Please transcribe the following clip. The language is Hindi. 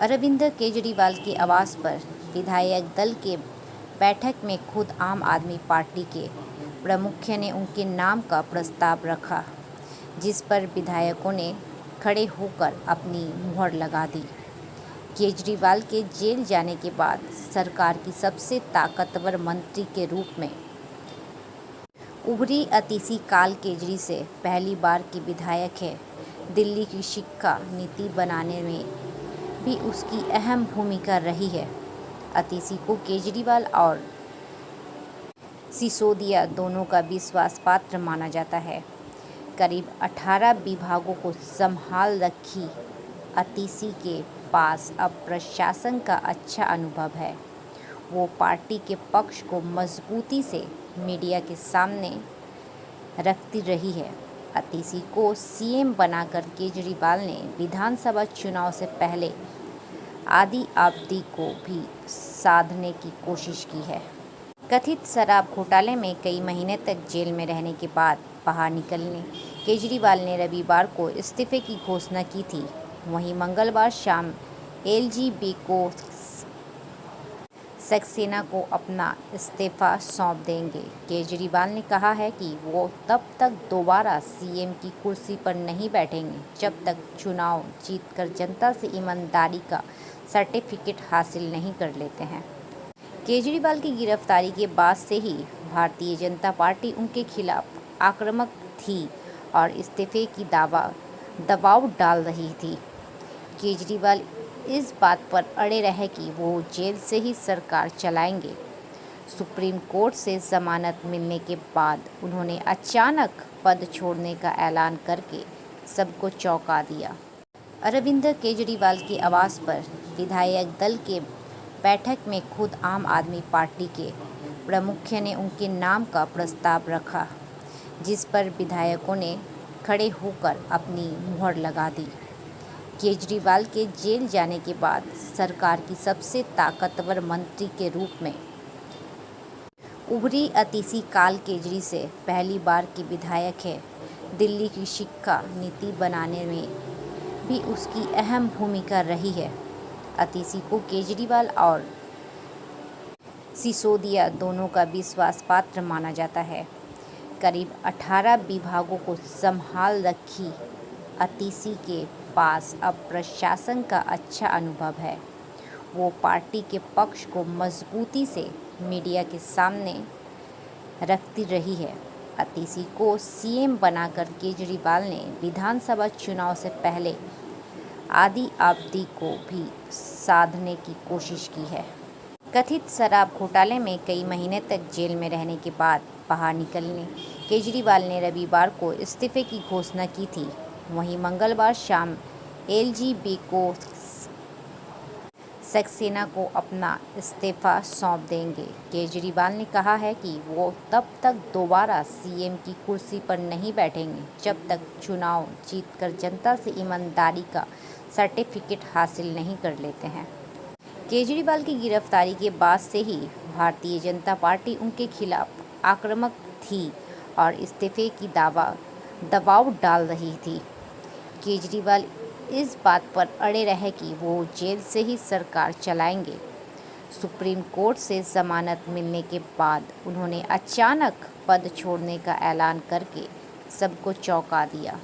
अरविंद केजरीवाल के आवास पर विधायक दल के बैठक में खुद आम आदमी पार्टी के प्रमुख ने उनके नाम का प्रस्ताव रखा, जिस पर विधायकों ने खड़े होकर अपनी मुहर लगा दी। केजरीवाल के जेल जाने के बाद सरकार की सबसे ताकतवर मंत्री के रूप में उभरी अतिशी काल केजरी से पहली बार की विधायक है। दिल्ली की शिक्षा नीति बनाने में भी उसकी अहम भूमिका रही है। अतिशी को केजरीवाल और सिसोदिया दोनों का विश्वास पात्र माना जाता है। करीब 18 विभागों को संभाल रखी अतिशी के पास अब प्रशासन का अच्छा अनुभव है। वो पार्टी के पक्ष को मजबूती से मीडिया के सामने रखती रही है। अतिशी को सीएम बनाकर केजरीवाल ने विधानसभा चुनाव से पहले आदि अवधि को भी साधने की कोशिश की है। कथित शराब घोटाले में कई महीने तक जेल में रहने के बाद बाहर निकलने केजरीवाल ने रविवार को इस्तीफे की घोषणा की थी। वहीं मंगलवार शाम एलजीबी को सक्सेना को अपना इस्तीफा सौंप देंगे। केजरीवाल ने कहा है कि वो तब तक दोबारा सीएम की कुर्सी पर नहीं बैठेंगे जब तक चुनाव जीतकर जनता से ईमानदारी का सर्टिफिकेट हासिल नहीं कर लेते हैं। केजरीवाल की गिरफ्तारी के बाद से ही भारतीय जनता पार्टी उनके खिलाफ आक्रामक थी और इस्तीफे की दबाव डाल रही थी। केजरीवाल इस बात पर अड़े रहे कि वो जेल से ही सरकार चलाएंगे। सुप्रीम कोर्ट से जमानत मिलने के बाद उन्होंने अचानक पद छोड़ने का ऐलान करके सबको चौंका दिया। अरविंद केजरीवाल के आवास पर विधायक दल के बैठक में खुद आम आदमी पार्टी के प्रमुख ने उनके नाम का प्रस्ताव रखा, जिस पर विधायकों ने खड़े होकर अपनी मुहर लगा दी। केजरीवाल के जेल जाने के बाद सरकार की सबसे ताकतवर मंत्री के रूप में उभरी अतिशी काल केजरी से पहली बार की विधायक है। दिल्ली की शिक्षा नीति बनाने में भी उसकी अहम भूमिका रही है। अतिशी को केजरीवाल और सिसोदिया दोनों का विश्वास पात्र माना जाता है। करीब 18 विभागों को संभाल रखी अतिशी के पास अब प्रशासन का अच्छा अनुभव है। वो पार्टी के पक्ष को मजबूती से मीडिया के सामने रखती रही है। अतिशी को सीएम बनाकर केजरीवाल ने विधानसभा चुनाव से पहले आदि अवधि को भी साधने की कोशिश की है। कथित शराब घोटाले में कई महीने तक जेल में रहने के बाद बाहर निकलने केजरीवाल ने रविवार को इस्तीफे की घोषणा की थी। वहीं मंगलवार शाम एलजीबी को सक्सेना को अपना इस्तीफा सौंप देंगे। केजरीवाल ने कहा है कि वो तब तक दोबारा सीएम की कुर्सी पर नहीं बैठेंगे जब तक चुनाव जीतकर जनता से ईमानदारी का सर्टिफिकेट हासिल नहीं कर लेते हैं। केजरीवाल की गिरफ्तारी के बाद से ही भारतीय जनता पार्टी उनके खिलाफ आक्रामक थी और इस्तीफे की दबाव डाल रही थी। केजरीवाल इस बात पर अड़े रहे कि वो जेल से ही सरकार चलाएंगे। सुप्रीम कोर्ट से जमानत मिलने के बाद उन्होंने अचानक पद छोड़ने का ऐलान करके सबको चौंका दिया।